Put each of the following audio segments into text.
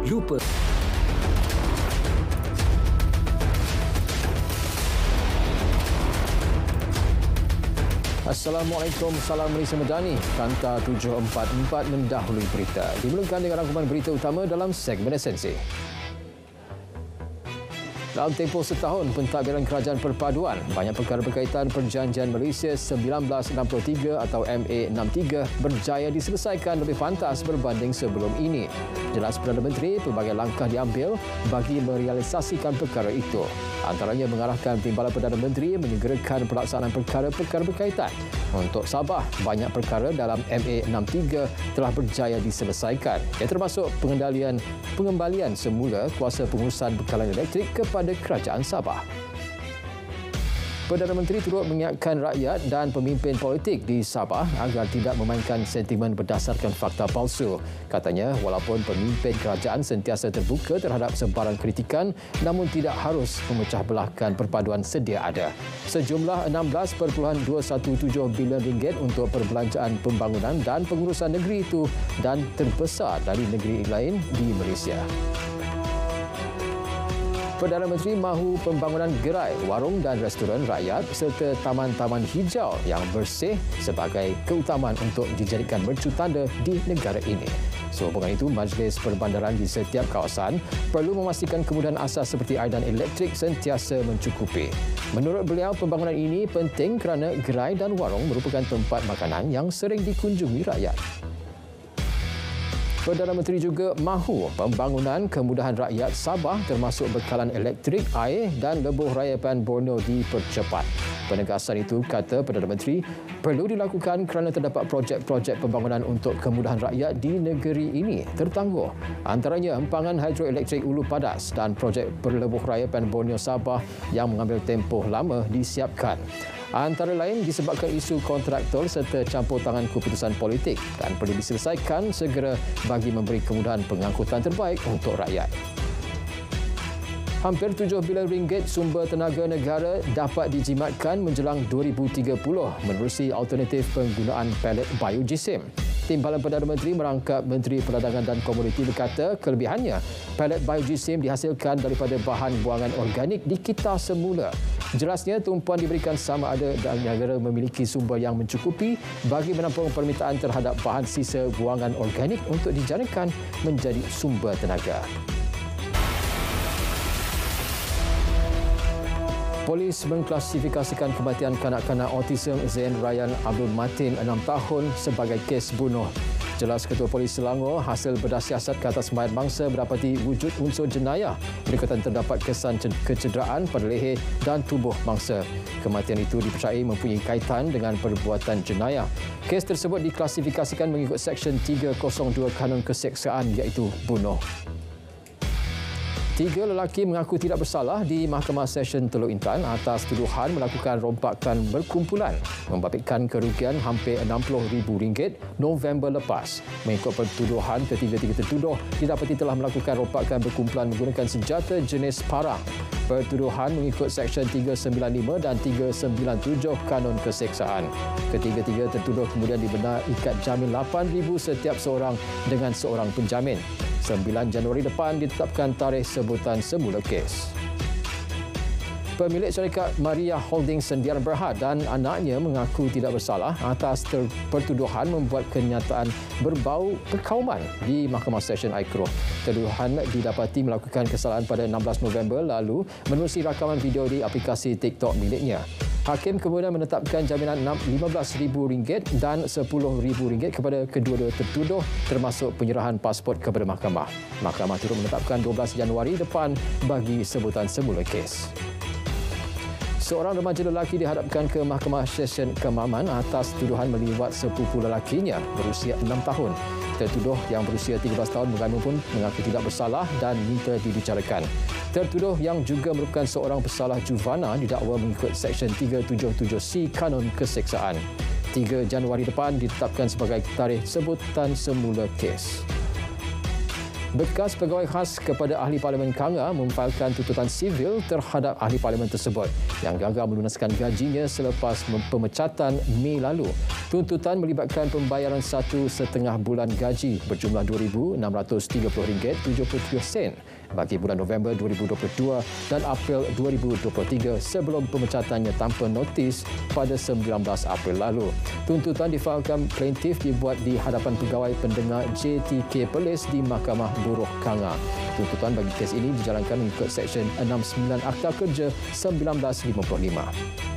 lupa. Assalamualaikum, salam Malaysia Medani. Kanta 744 mendahului berita. Dimulakan dengan rangkuman berita utama dalam segmen esensi. Dalam tempoh setahun pentadbiran Kerajaan Perpaduan, banyak perkara berkaitan Perjanjian Malaysia 1963 atau MA63 berjaya diselesaikan lebih pantas berbanding sebelum ini. Jelas Perdana Menteri, pelbagai langkah diambil bagi merealisasikan perkara itu. Antaranya mengarahkan Timbalan Perdana Menteri menyegerakan pelaksanaan perkara-perkara berkaitan. Untuk Sabah, banyak perkara dalam MA63 telah berjaya diselesaikan. Ia termasuk pengembalian semula kuasa pengurusan bekalan elektrik kepada Kerajaan Sabah. Perdana Menteri turut mengingatkan rakyat dan pemimpin politik di Sabah agar tidak memainkan sentimen berdasarkan fakta palsu. Katanya, walaupun pemimpin kerajaan sentiasa terbuka terhadap sebarang kritikan, namun tidak harus memecah belahkan perpaduan sedia ada. Sejumlah RM16.217 bilion untuk perbelanjaan pembangunan dan pengurusan negeri itu dan terbesar dari negeri lain di Malaysia. Perdana Menteri mahu pembangunan gerai, warung dan restoran rakyat serta taman-taman hijau yang bersih sebagai keutamaan untuk dijadikan mercu tanda di negara ini. Sehubungan itu, Majlis Perbandaran di setiap kawasan perlu memastikan kemudahan asas seperti air dan elektrik sentiasa mencukupi. Menurut beliau, pembangunan ini penting kerana gerai dan warung merupakan tempat makanan yang sering dikunjungi rakyat. Perdana Menteri juga mahu pembangunan kemudahan rakyat Sabah termasuk bekalan elektrik, air dan lebuh rayapan Borneo dipercepat. Penegasan itu, kata Perdana Menteri, perlu dilakukan kerana terdapat projek-projek pembangunan untuk kemudahan rakyat di negeri ini tertangguh. Antaranya empangan hidroelektrik Ulu Padas dan projek berlebuh rayapan Borneo Sabah yang mengambil tempoh lama disiapkan. Antara lain disebabkan isu kontraktor serta campur tangan keputusan politik dan perlu diselesaikan segera bagi memberi kemudahan pengangkutan terbaik untuk rakyat. Hampir RM7 bilion sumber tenaga negara dapat dijimatkan menjelang 2030 menerusi alternatif penggunaan pelet biojisim. Timbalan Perdana Menteri merangkap Menteri Perdagangan dan Komoditi berkata kelebihannya pelet biojisim dihasilkan daripada bahan buangan organik di kita semula. Jelasnya, tumpuan diberikan sama ada negara memiliki sumber yang mencukupi bagi menampung permintaan terhadap bahan sisa buangan organik untuk dijadikan menjadi sumber tenaga. Polis mengklasifikasikan kematian kanak-kanak autism Zain Ryan Abdul Matin 6 tahun sebagai kes bunuh. Jelas Ketua Polis Selangor, hasil bedah siasat ke atas mayat bangsa mendapati wujud unsur jenayah berkaitan terdapat kesan kecederaan pada leher dan tubuh bangsa. Kematian itu dipercayai mempunyai kaitan dengan perbuatan jenayah. Kes tersebut diklasifikasikan mengikut Seksyen 302 Kanun Keseksaan iaitu bunuh. 3 lelaki mengaku tidak bersalah di Mahkamah Session Teluk Intan atas tuduhan melakukan rompakan berkumpulan membabitkan kerugian hampir RM60,000 November lepas. Mengikut pertuduhan, ketiga-tiga tertuduh didapati telah melakukan rompakan berkumpulan menggunakan senjata jenis parang. Pertuduhan mengikut Seksyen 395 dan 397 Kanun Keseksaan. Ketiga-tiga tertuduh kemudian dibenar ikat jamin RM8,000 setiap seorang dengan seorang penjamin. 9 Januari depan ditetapkan tarikh sebutan semula kes. Pemilik syarikat Maria Holding Sendian Berhad dan anaknya mengaku tidak bersalah atas pertuduhan membuat kenyataan berbau perkauman di Mahkamah Session Aikro. Tuduhan didapati melakukan kesalahan pada 16 November lalu menerusi rakaman video di aplikasi TikTok miliknya. Hakim kemudian menetapkan jaminan RM15,000 dan RM10,000 kepada kedua-dua tertuduh termasuk penyerahan pasport kepada mahkamah. Mahkamah turut menetapkan 12 Januari depan bagi sebutan semula kes. Seorang remaja lelaki dihadapkan ke Mahkamah Session Kemaman atas tuduhan meliwat sepupu lelakinya berusia 6 tahun. Tertuduh yang berusia 13 tahun mengaku pun mengaku tidak bersalah dan minta dibicarakan. Tertuduh yang juga merupakan seorang pesalah juvana didakwa mengikut Seksyen 377C Kanun Keseksaan. 3 Januari depan ditetapkan sebagai tarikh sebutan semula kes. Bekas pegawai khas kepada Ahli Parlimen Kanga memfailkan tuntutan sivil terhadap Ahli Parlimen tersebut yang gagal melunaskan gajinya selepas pemecatan Mei lalu. Tuntutan melibatkan pembayaran 1,5 bulan gaji berjumlah RM2,630.73 bagi bulan November 2022 dan April 2023 sebelum pemecatannya tanpa notis pada 19 April lalu. Tuntutan difailkan plaintif dibuat di hadapan pegawai pendengar JTK Perlis di Mahkamah Buruh Kanga. Tuntutan bagi kes ini dijalankan mengikut Seksyen 69 Akta Kerja 1955.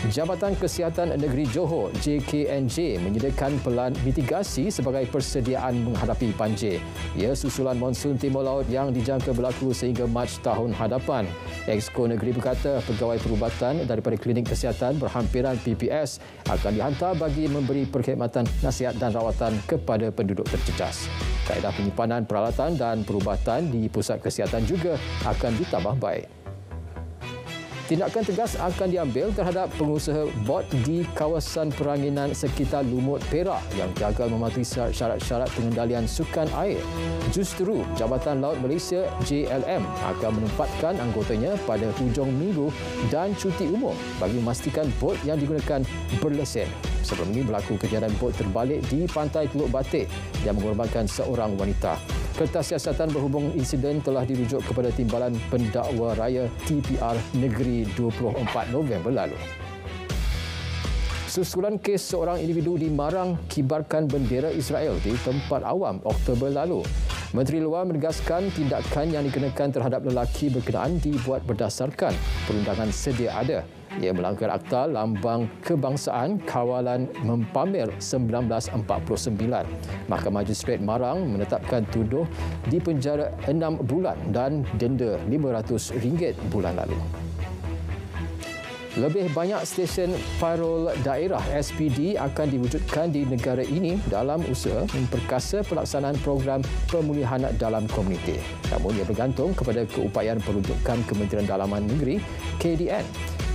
Jabatan Kesihatan Negeri Johor JKNJ menyediakan pelan mitigasi sebagai persediaan menghadapi banjir. Ia susulan monsun timur laut yang dijangka berlaku sehingga Mac tahun hadapan. Exco Negeri berkata pegawai perubatan daripada klinik kesihatan berhampiran PPS akan dihantar bagi memberi perkhidmatan nasihat dan rawatan kepada penduduk terjejas. Kaedah penyimpanan peralatan dan perubatan di pusat kesihatan juga akan ditambah baik. Tindakan tegas akan diambil terhadap pengusaha bot di kawasan peranginan sekitar Lumut Perak yang gagal mematuhi syarat-syarat pengendalian sukan air. Justru, Jabatan Laut Malaysia JLM akan menempatkan anggotanya pada hujung minggu dan cuti umum bagi memastikan bot yang digunakan berlesen. Sebelum ini berlaku kejadian bot terbalik di pantai Teluk Batik yang mengorbankan seorang wanita. Kertas siasatan berhubung insiden telah dirujuk kepada Timbalan Pendakwa Raya TPR Negeri 24 November lalu. Susulan kes seorang individu di Marang kibarkan bendera Israel di tempat awam Oktober lalu. Menteri Luar menegaskan tindakan yang dikenakan terhadap lelaki berkenaan dibuat berdasarkan perundangan sedia ada. Ia melanggar Akta Lambang Kebangsaan Kawalan Mempamer 1949. Mahkamah Magistrate Marang menetapkan tuduh di penjara 6 bulan dan denda RM500 bulan lalu. Lebih banyak stesen parol daerah SPD akan diwujudkan di negara ini dalam usaha memperkasa pelaksanaan program pemulihan dalam komuniti. Namun ia bergantung kepada keupayaan peruntukan Kementerian Dalaman Negeri KDN.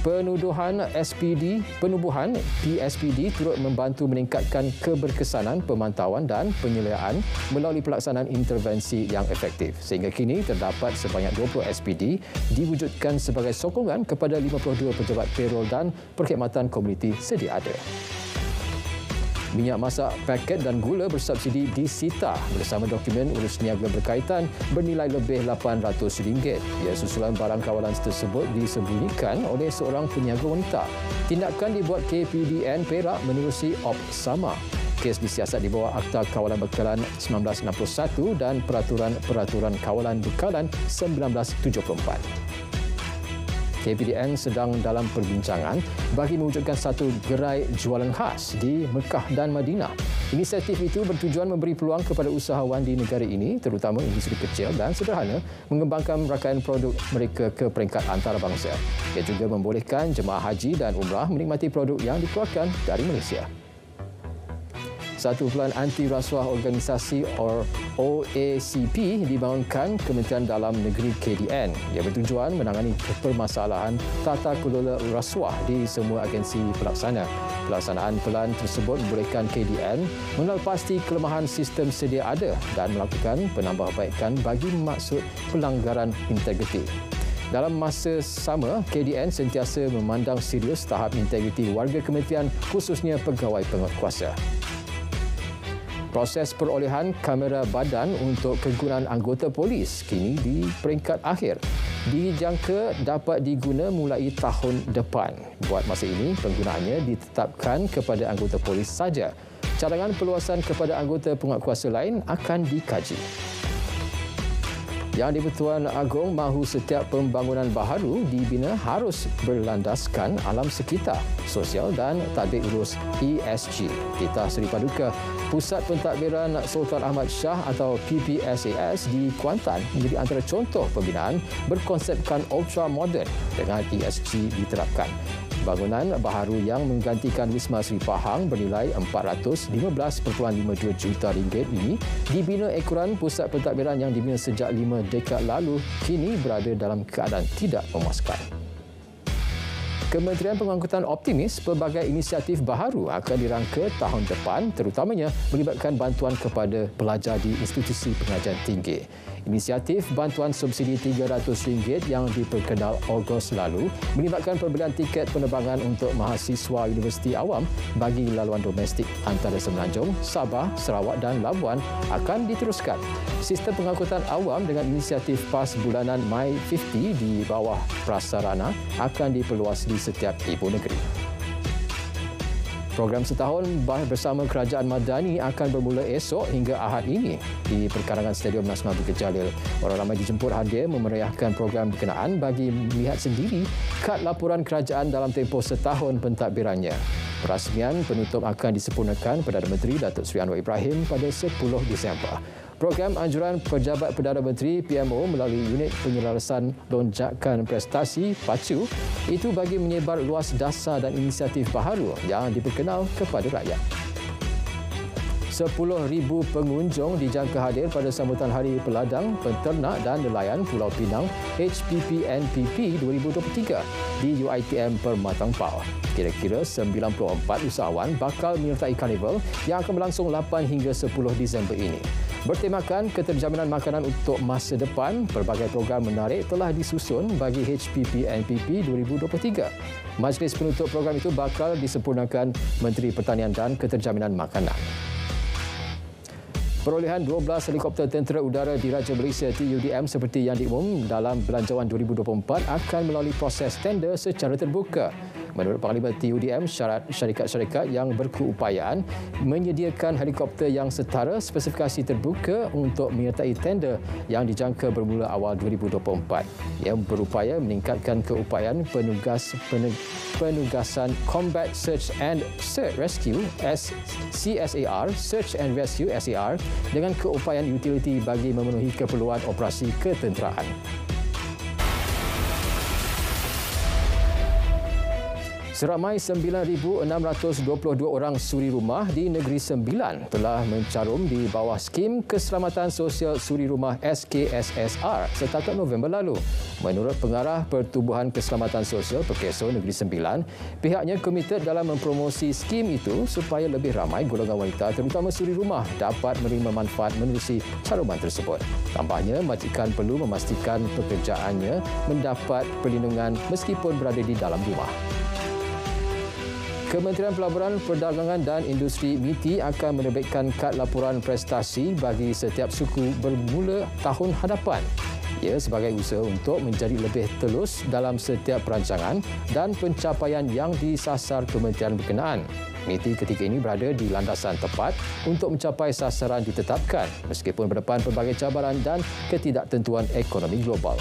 Penubuhan PSPD turut membantu meningkatkan keberkesanan pemantauan dan penyeliaan melalui pelaksanaan intervensi yang efektif. Sehingga kini terdapat sebanyak 20 SPD diwujudkan sebagai sokongan kepada 52 pejabat payroll dan perkhidmatan komuniti sedia ada. Minyak masak paket dan gula bersubsidi disita bersama dokumen urus niaga berkaitan bernilai lebih RM800. Ia susulan barang kawalan tersebut disembunyikan oleh seorang peniaga wanita. Tindakan dibuat KPDN Perak menerusi op sama. Kes disiasat di bawah Akta Kawalan Bekalan 1961 dan Peraturan Kawalan Bekalan 1974. KPDN sedang dalam perbincangan bagi mewujudkan satu gerai jualan khas di Mekah dan Madinah. Inisiatif itu bertujuan memberi peluang kepada usahawan di negara ini, terutama industri kecil dan sederhana, mengembangkan rakaian produk mereka ke peringkat antarabangsa. Ia juga membolehkan jemaah haji dan umrah menikmati produk yang dikeluarkan dari Malaysia. Satu pelan anti rasuah organisasi OACP dibangunkan Kementerian Dalam Negeri KDN. Ia bertujuan menangani permasalahan tata kelola rasuah di semua agensi pelaksana. Pelaksanaan pelan tersebut membolehkan KDN mengenal pasti kelemahan sistem sedia ada dan melakukan penambahbaikan bagi maksud pelanggaran integriti. Dalam masa sama, KDN sentiasa memandang serius tahap integriti warga kementerian, khususnya pegawai penguatkuasa. Proses perolehan kamera badan untuk kegunaan anggota polis kini di peringkat akhir. Dijangka dapat diguna mulai tahun depan. Buat masa ini, penggunaannya ditetapkan kepada anggota polis saja. Cadangan perluasan kepada anggota penguatkuasa lain akan dikaji. Yang di-Pertuan Agong mahu setiap pembangunan baharu dibina harus berlandaskan alam sekitar, sosial dan tadbir urus ESG. Titah Seri Paduka Pusat Pentadbiran Sultan Ahmad Shah atau PPSAS di Kuantan menjadi antara contoh pembinaan berkonsepkan ultra moden dengan ESG diterapkan. Bangunan baharu yang menggantikan Wisma Seri Pahang bernilai RM415.52 juta ini dibina ekoran pusat pentadbiran yang dibina sejak 5 dekad lalu kini berada dalam keadaan tidak memuaskan. Kementerian Pengangkutan optimis pelbagai inisiatif baharu akan dirangka tahun depan, terutamanya melibatkan bantuan kepada pelajar di institusi pengajian tinggi. Inisiatif bantuan subsidi RM300 yang diperkenal Ogos lalu melibatkan pembelian tiket penerbangan untuk mahasiswa Universiti Awam bagi laluan domestik antara Semenanjung, Sabah, Sarawak dan Labuan akan diteruskan. Sistem pengangkutan awam dengan inisiatif PAS bulanan My50 di bawah prasarana akan diperluas di setiap ibu negeri. Program setahun bersama Kerajaan Madani akan bermula esok hingga Ahad ini di perkarangan Stadium Nasional Bukit Jalil. Orang ramai dijemput hadir memeriahkan program berkenaan bagi melihat sendiri kad laporan kerajaan dalam tempoh setahun pentadbirannya. Perasmian penutup akan disempurnakan Perdana Menteri Datuk Seri Anwar Ibrahim pada 10 Disember. Program anjuran Pejabat Perdana Menteri PMO melalui Unit Penyelarasan Lonjakan Prestasi PACU itu bagi menyebar luas dasar dan inisiatif baharu yang diperkenal kepada rakyat. 10,000 pengunjung dijangka hadir pada sambutan Hari Peladang, Penternak dan Nelayan Pulau Pinang HPPNPP 2023 di UiTM Permatang Pau. Kira-kira 94 usahawan bakal menyertai karnival yang akan berlangsung 8 hingga 10 Disember ini. Bertemakan keterjaminan makanan untuk masa depan, pelbagai program menarik telah disusun bagi HPPNPP 2023. Majlis penutup program itu bakal disempurnakan Menteri Pertanian dan Keterjaminan Makanan. Perolehan 12 helikopter tentera udara Diraja Malaysia TUDM seperti yang diumum dalam Belanjawan 2024 akan melalui proses tender secara terbuka. Menurut Panglima TUDM, syarat syarikat-syarikat yang berkeupayaan menyediakan helikopter yang setara spesifikasi terbuka untuk menyertai tender yang dijangka bermula awal 2024 yang berupaya meningkatkan keupayaan penugasan Combat Search and Rescue CSAR, Search and Rescue SAR dengan keupayaan utiliti bagi memenuhi keperluan operasi ketenteraan. Seramai 9,622 orang suri rumah di Negeri Sembilan telah mencarum di bawah skim Keselamatan Sosial Suri Rumah SKSSR setakat November lalu. Menurut Pengarah Pertubuhan Keselamatan Sosial Perkeso Negeri Sembilan, pihaknya komited dalam mempromosi skim itu supaya lebih ramai golongan wanita terutama suri rumah dapat menerima manfaat menerusi caruman tersebut. Tambahnya, majikan perlu memastikan pekerjaannya mendapat perlindungan meskipun berada di dalam rumah. Kementerian Pelaburan, Perdagangan dan Industri MITI akan menerbitkan kad laporan prestasi bagi setiap suku bermula tahun hadapan. Ia sebagai usaha untuk menjadi lebih telus dalam setiap perancangan dan pencapaian yang disasar kementerian berkenaan. MITI ketika ini berada di landasan tepat untuk mencapai sasaran ditetapkan meskipun berdepan pelbagai cabaran dan ketidaktentuan ekonomi global.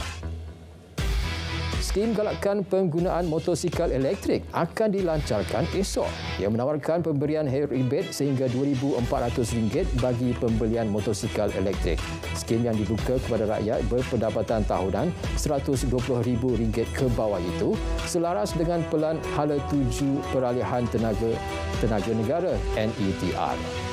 Skim galakkan penggunaan motosikal elektrik akan dilancarkan esok. Ia menawarkan pemberian hair rebate sehingga RM2,400 bagi pembelian motosikal elektrik. Skim yang dibuka kepada rakyat berpendapatan tahunan RM120,000 ke bawah itu selaras dengan Pelan Hala Tuju Peralihan Tenaga Negara NETR.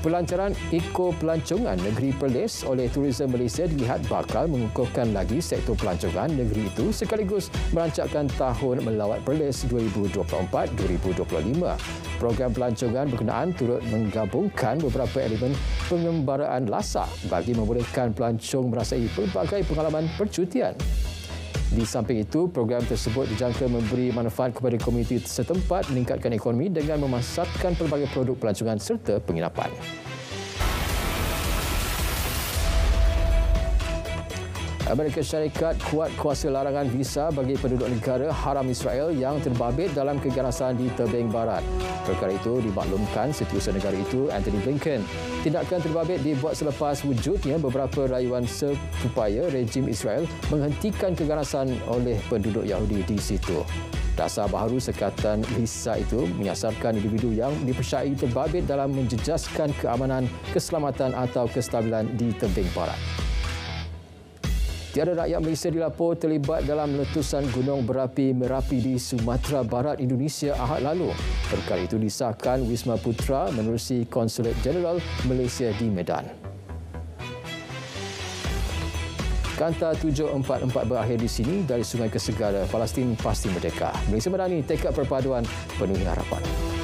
Pelancaran Eko-Pelancongan Negeri Perlis oleh Tourism Malaysia dilihat bakal mengukuhkan lagi sektor pelancongan negeri itu sekaligus merancangkan tahun melawat Perlis 2024-2025. Program pelancongan berkenaan turut menggabungkan beberapa elemen pengembaraan lasak bagi membolehkan pelancong merasai pelbagai pengalaman percutian. Di samping itu, program tersebut dijangka memberi manfaat kepada komuniti setempat, meningkatkan ekonomi dengan memasarkan pelbagai produk pelancongan serta penginapan. Amerika Syarikat kuat kuasa larangan visa bagi penduduk negara haram Israel yang terbabit dalam keganasan di Tebing Barat. Perkara itu dimaklumkan Setiausaha Negara itu Anthony Blinken. Tindakan terbabit dibuat selepas wujudnya beberapa rayuan supaya rejim Israel menghentikan keganasan oleh penduduk Yahudi di situ. Dasar baharu sekatan visa itu menyasarkan individu yang dipercayai terbabit dalam menjejaskan keamanan, keselamatan atau kestabilan di Tebing Barat. Tiada rakyat Malaysia dilaporkan terlibat dalam letusan gunung berapi Merapi di Sumatera Barat, Indonesia Ahad lalu. Perkara itu disahkan Wisma Putra menerusi Konsulat Jeneral Malaysia di Medan. Kanta 744 berakhir di sini. Dari sungai ke segara, Palestin pasti merdeka. Malaysia Madani, tekad perpaduan penuhi harapan.